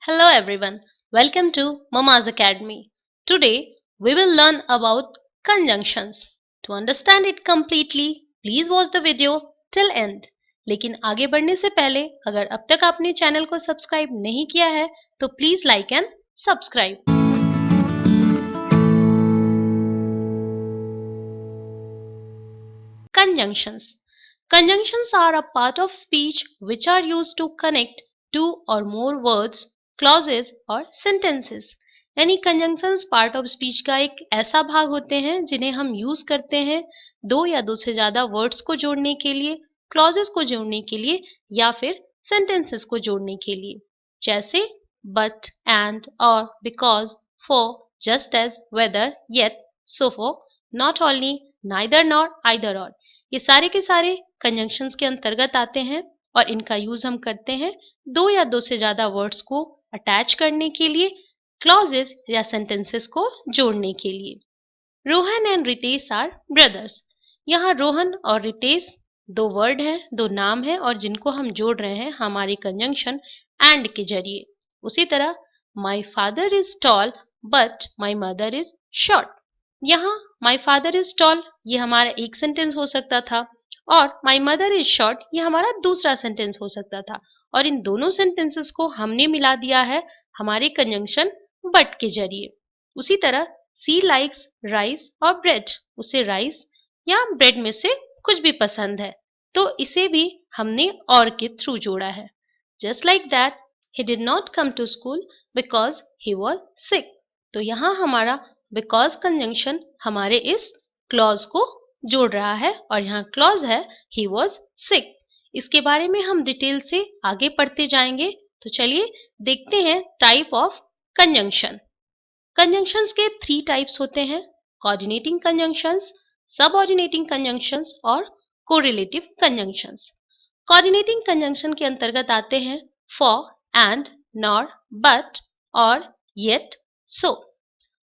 Hello everyone, welcome to Mama's Academy. Today we will learn about conjunctions. To understand it completely, please watch the video till end. लेकिन आगे बढ़ने से पहले अगर अब तक आपने चैनल को सब्सक्राइब नहीं किया है तो please like and subscribe. Conjunctions. Conjunctions are a part of speech which are used to connect two or more words, clauses और sentences. यानी conjunctions part of speech का एक ऐसा भाग होते हैं जिन्हें हम यूज करते हैं दो या दो से ज्यादा वर्ड्स को जोड़ने के लिए, clauses को जोड़ने के लिए या फिर sentences को जोड़ने के लिए. जैसे but, and, or, because, for, just as, whether, yet, so for, not only, neither nor, either or. ये सारे के सारे कंजंक्शंस के अंतर्गत आते हैं और इनका यूज हम करते हैं दो या दो से ज्यादा वर्ड्स को अटैच करने के लिए, क्लॉजेस या सेंटेंसेस को जोड़ने के लिए. Rohan and Ritesh are brothers. यहाँ रोहन और रितेश दो वर्ड हैं, दो नाम हैं और जिनको हम जोड़ रहे हैं हमारे कंजंक्शन एंड के जरिए. उसी तरह my father is tall but my mother is short. यहाँ माई फादर इज टॉल ये हमारा एक सेंटेंस हो सकता था और माई मदर इज शॉर्ट ये हमारा दूसरा सेंटेंस हो सकता था और इन दोनों सेंटेंसेस को हमने मिला दिया है हमारे कंजंक्शन बट के जरिए. उसी तरह सी लाइक्स राइस और ब्रेड. उसे राइस या ब्रेड में से कुछ भी पसंद है तो इसे भी हमने और के थ्रू जोड़ा है. Just like that he did not come to school because he was sick. तो यहाँ हमारा बिकॉज कंजंक्शन हमारे इस क्लॉज को जोड़ रहा है और यहाँ क्लॉज है ही वॉज सिक. इसके बारे में हम डिटेल से आगे पढ़ते जाएंगे. तो चलिए देखते हैं टाइप ऑफ कंजंक्शन. कंजंक्शंस के थ्री टाइप्स होते हैं: कोऑर्डिनेटिंग कंजंक्शंस, सबऑर्डिनेटिंग कंजंक्शंस और कोरिलेटिव कंजंक्शंस. कोऑर्डिनेटिंग कंजंक्शन के अंतर्गत आते हैं फॉर, एंड, नॉर, बट और येट, सो.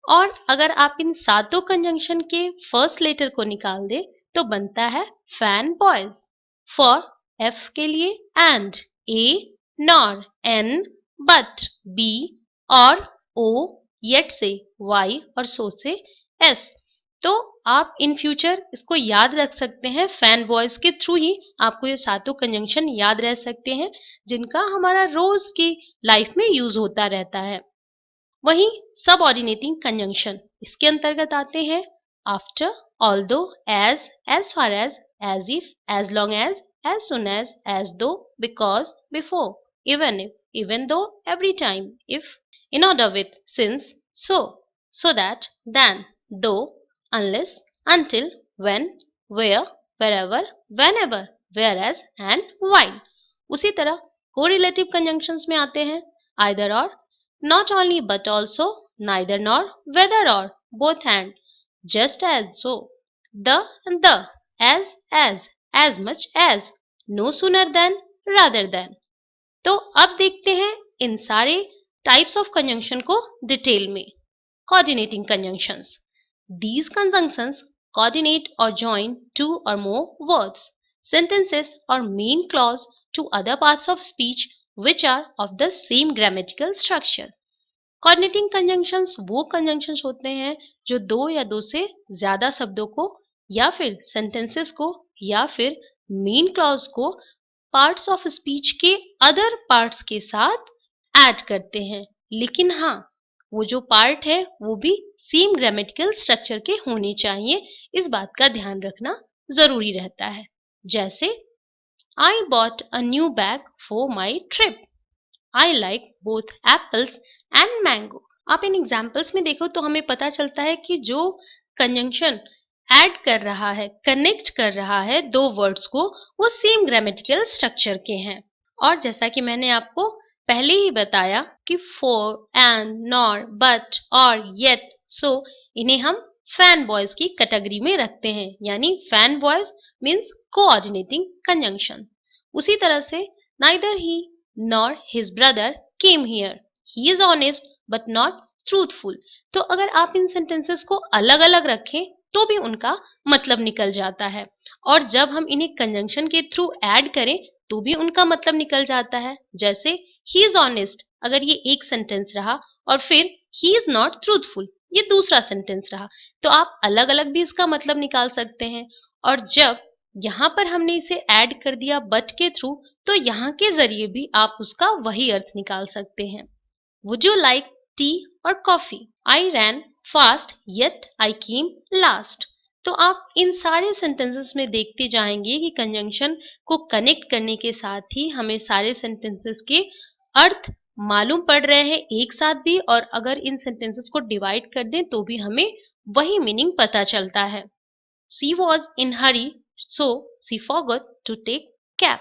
और अगर आप इन सातों कंजंक्शन के फर्स्ट लेटर को निकाल दे तो बनता है फैन बॉयज. फॉर एफ के लिए and, A, nor, N, but, B or O, yet से वाई और सो से एस. तो आप इन फ्यूचर इसको याद रख सकते हैं. फैन बॉयज के थ्रू ही आपको ये सातों कंजंक्शन याद रह सकते हैं जिनका हमारा रोज की लाइफ में यूज होता रहता है. वहीं सबऑर्डिनेटिंग कंजंक्शन इसके अंतर्गत आते हैं after, although, as far as if, as long as soon as though, because, before, if, even though, every time, if, in order with, since, so that, then, though, unless, until, when, where, wherever, whenever, whereas and while. उसी तरह correlative conjunctions में आते हैं either or, not only but also, neither nor, whether or, both and, just as so, the, as much as, no sooner than, rather than. तो अब देखते हैं इन सारे टाइप्स ऑफ कंजंक्शन को डिटेल में. Coordinating conjunctions. These conjunctions coordinate or join two or more words, sentences or main clause to other parts of speech which are of the same grammatical structure. Coordinating conjunctions वो conjunctions होते हैं जो दो या दो से ज्यादा शब्दों को या फिर sentences को या फिर main clause को parts of speech के other parts के साथ add करते हैं. लेकिन हाँ, वो जो पार्ट है वो भी सेम ग्रामेटिकल स्ट्रक्चर के होने चाहिए. इस बात का ध्यान रखना जरूरी रहता है. जैसे I bought a new bag for my trip. I like both apples and mango. आप इन एग्जाम्पल्स में देखो तो हमें पता चलता है कि जो कंजंक्शन ऐड कर रहा है, कनेक्ट कर रहा है दो वर्ड्स को, वो सेम ग्रामेटिकल स्ट्रक्चर के हैं. और जैसा कि मैंने आपको पहले ही बताया कि फॉर, एंड, नॉर, बट और येट, सो इन्हें हम फैन बॉयज की कैटेगरी में रखते हैं. यानी fan boys means coordinating conjunction. उसी तरह से neither he nor his brother came here. He is honest but not truthful. तो अगर आप इन सेंटेंसेस को अलग अलग रखें तो भी उनका मतलब निकल जाता है और जब हम इन्हें कंजंक्शन के थ्रू ऐड करें तो भी उनका मतलब निकल जाता है. जैसे ही इज ऑनेस्ट अगर ये एक सेंटेंस रहा और फिर ही इज नॉट ट्रूथफुल ये दूसरा सेंटेंस रहा, तो आप अलग अलग भी इसका मतलब निकाल सकते हैं। और जब यहाँ पर हमने इसे ऐड कर दिया बट के थ्रू, तो यहाँ के जरिए भी आप उसका वही अर्थ निकाल सकते हैं। Would you like tea or coffee? I ran fast yet I came last. तो आप इन सारे सेंटेंसेस में देखते जाएंगे कि कंजंक्शन को कनेक्ट करने के साथ ही हमें सारे सेंटेंसेस के अर्थ मालूम पड़ रहे हैं एक साथ भी, और अगर इन सेंटेंसेस को डिवाइड कर दें तो भी हमें वही मीनिंग पता चलता है। She was in hurry so she forgot to take cab.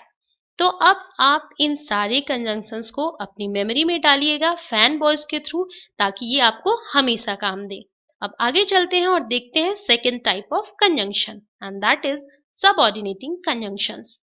तो अब आप इन सारे कंजंक्शंस को अपनी मेमोरी में डालिएगा फैन बॉयज के थ्रू, ताकि ये आपको हमेशा काम दे। अब आगे चलते हैं और देखते हैं second type of conjunction, and that is subordinating conjunctions.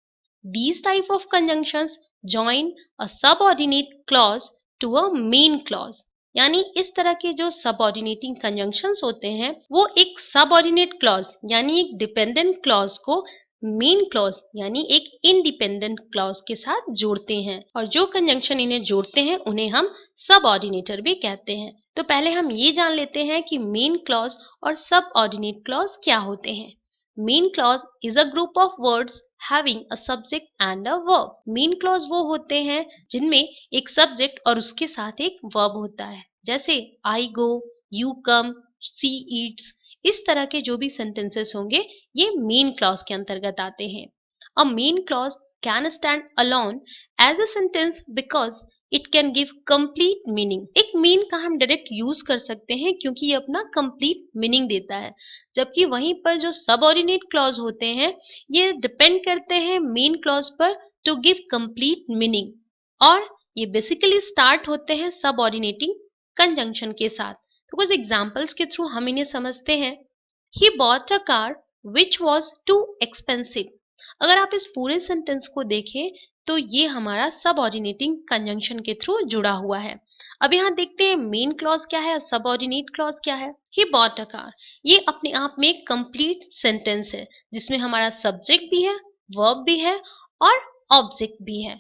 These type of conjunctions join a subordinate clause to a main clause। यानी इस तरह के जो सबऑर्डिनेटिंग कंजंक्शंस होते हैं वो एक सबऑर्डिनेट क्लॉज यानी एक डिपेंडेंट क्लॉज को मेन क्लॉज यानी एक इंडिपेंडेंट क्लॉज के साथ जोड़ते हैं, और जो कंजंक्शन इन्हें जोड़ते हैं उन्हें हम सबऑर्डिनेटर भी कहते हैं। तो पहले हम ये जान लेते हैं कि मेन क्लॉज और सबऑर्डिनेट क्लॉज क्या होते हैं। Main clause is a group of words having a subject and a verb। Main clause वो होते हैं जिनमें एक सब्जेक्ट और उसके साथ एक वर्ब होता है, जैसे आई गो, यू कम, शी ईट्स। इस तरह के जो भी सेंटेंसेस होंगे ये मेन क्लॉज के अंतर्गत आते हैं। A main clause can stand alone as a sentence because it can give complete meaning. एक मेन का हम डायरेक्ट यूज कर सकते हैं क्योंकि ये अपना कंप्लीट मीनिंग देता है, जबकि वहीं पर जो सबऑर्डिनेट क्लॉज होते हैं ये डिपेंड करते हैं मेन क्लॉज पर टू गिव कंप्लीट मीनिंग, और ये बेसिकली स्टार्ट होते हैं सबऑर्डिनेटिंग कंजंक्शन के साथ। तो कुछ एग्जांपल्स के थ्रू हम इन्हें समझते हैं। He bought a car which was too expensive. अगर आप इस पूरे सेंटेंस को देखें तो ये हमारा सबऑर्डिनेटिंग कंजंक्शन के थ्रू जुड़ा हुआ है। अब यहाँ देखते हैं मेन क्लॉज क्या है और सबऑर्डिनेट क्लॉज क्या है। ही बॉट अ कार ये अपने आप में एक कंप्लीट सेंटेंस है जिसमें हमारा सब्जेक्ट भी है, वर्ब भी है और ऑब्जेक्ट भी है।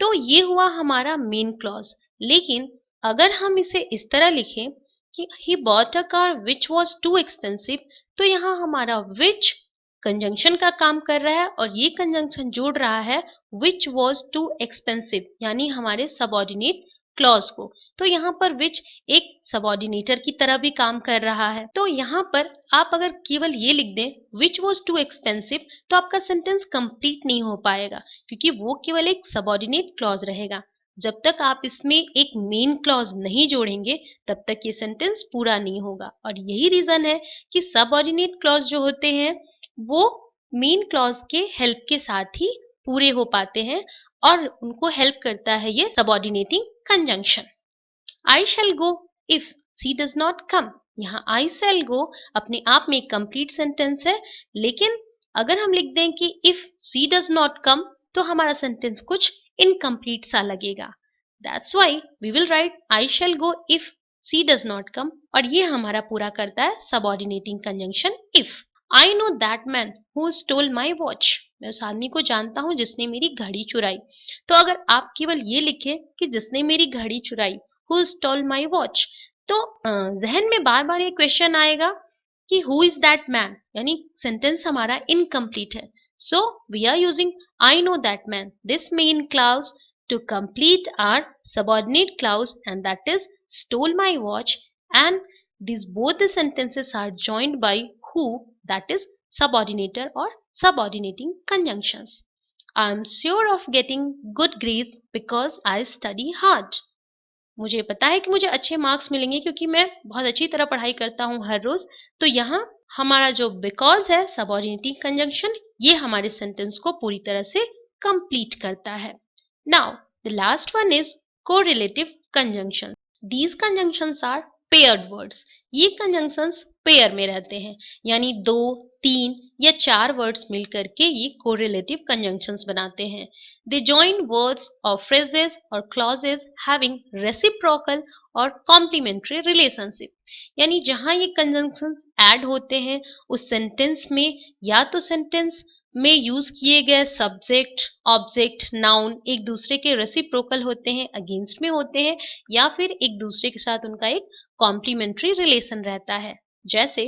तो ये हुआ हमारा मेन क्लॉज। लेकिन अगर हम इसे इस तरह लिखें कि he bought a car which was too expensive, तो यहाँ हमारा विच कंजंक्शन का काम कर रहा है और ये कंजंक्शन जोड़ रहा है विच वॉज टू एक्सपेंसिव यानी हमारे सबऑर्डिनेट क्लॉज को। तो यहाँ पर विच एक सबऑर्डिनेटर की तरह भी काम कर रहा है। तो यहाँ पर आप अगर केवल ये लिख दें विच वॉज टू एक्सपेंसिव तो आपका सेंटेंस कंप्लीट नहीं हो पाएगा, क्योंकि वो केवल एक सबऑर्डिनेट क्लॉज रहेगा। जब तक आप इसमें एक मेन क्लॉज नहीं जोड़ेंगे तब तक ये सेंटेंस पूरा नहीं होगा, और यही रीजन है कि सबऑर्डिनेट क्लॉज जो होते हैं वो मेन क्लॉज के हेल्प के साथ ही पूरे हो पाते हैं, और उनको हेल्प करता है ये subordinating conjunction. I shall go if she does not come. यहाँ आई शैल गो अपने आप में एक कंप्लीट सेंटेंस है, लेकिन अगर हम लिख दें कि if she does not come तो हमारा सेंटेंस कुछ इनकम्प्लीट सा लगेगा। That's why we will write I shall go if she does not come, और ये हमारा पूरा करता है subordinating conjunction if. I know that man who stole my watch. मैं उस आदमी को जानता हूँ जिसने मेरी घड़ी चुराई। तो अगर आप केवल ये लिखें कि जिसने मेरी घड़ी चुराई हु स्टोल माई वॉच, तो जहन में बार बार ये क्वेश्चन आएगा कि हु इज दैट मैन, यानी सेंटेंस हमारा इनकम्प्लीट है। So we are using I know that man this main clause to complete our subordinate clause, and that is stole my watch, and these both the sentences are joined by who, that is subordinator or subordinating conjunctions. I am sure of getting good grades because I study hard। मुझे पता है कि मुझे अच्छे marks मिलेंगे क्योंकि मैं बहुत अच्छी तरह पढ़ाई करता हूँ हर रोज। तो यहाँ हमारा जो बिकॉज है सबऑर्डिनेटिंग कंजंक्शन ये हमारे सेंटेंस को पूरी तरह से कंप्लीट करता है। Now, the last one is correlative conjunctions. These conjunctions are paired words. ये conjunctions pair में रहते हैं, यानी 2, 3 या 4 words मिलकर के ये correlative conjunctions बनाते हैं। They join words or phrases or clauses having reciprocal और complementary relationship। यानी जहाँ ये conjunctions add होते हैं उस sentence में या तो sentence में यूज किए गए सब्जेक्ट, ऑब्जेक्ट, नाउन एक दूसरे के रेसिप्रोकल होते हैं, अगेंस्ट में होते हैं, या फिर एक दूसरे के साथ उनका एक कॉम्प्लीमेंट्री रिलेशन रहता है। जैसे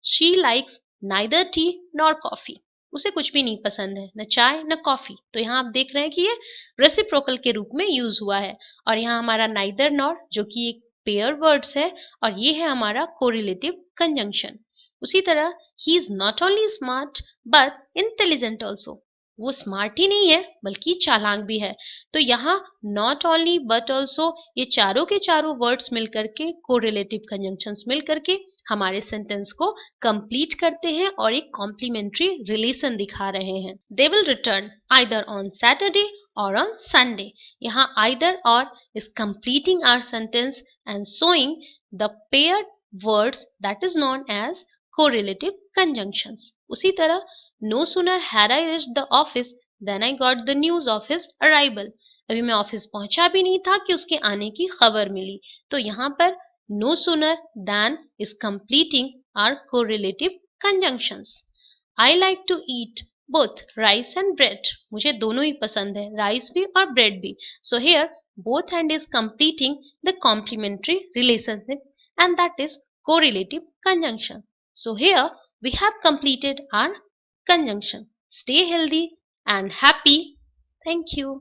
she likes neither T nor coffee, उसे कुछ भी नहीं पसंद है, न चाय न कॉफी। तो यहाँ आप देख रहे हैं कि ये रेसिप्रोकल के रूप में यूज हुआ है। और यहाँ हमारा नाइदर नॉर जो कि एक पेयर वर्ड्स है, और ये है हमारा कोरिलेटिव कंजंक्शन। उसी तरह he is not only smart but intelligent also, वो स्मार्ट ही नहीं है बल्कि चालाक भी है। तो यहाँ नॉट ओनली बट ऑल्सो ये चारों के चारों वर्ड्स मिलकर के, कोरिलेटिव कंजंक्शंस मिलकर के हमारे सेंटेंस को कंप्लीट करते हैं और एक कॉम्प्लीमेंट्री रिलेशन दिखा रहे हैं। They will return either on Saturday or on Sunday. यहाँ either or is completing our sentence and showing the paired words that is known as correlative conjunctions। उसी तरह no sooner had I reached the office than I got the news of his arrival। अभी मैं office पहुंचा भी नहीं था कि उसके आने की खबर मिली। तो यहाँ पर no sooner than is completing our correlative conjunctions। I like to eat both rice and bread। मुझे दोनों ही पसंद है, राइस भी और ब्रेड भी। So here both and is completing the complementary relationship, and that is correlative conjunction। So here we have completed our conjunction. Stay healthy and happy. Thank you.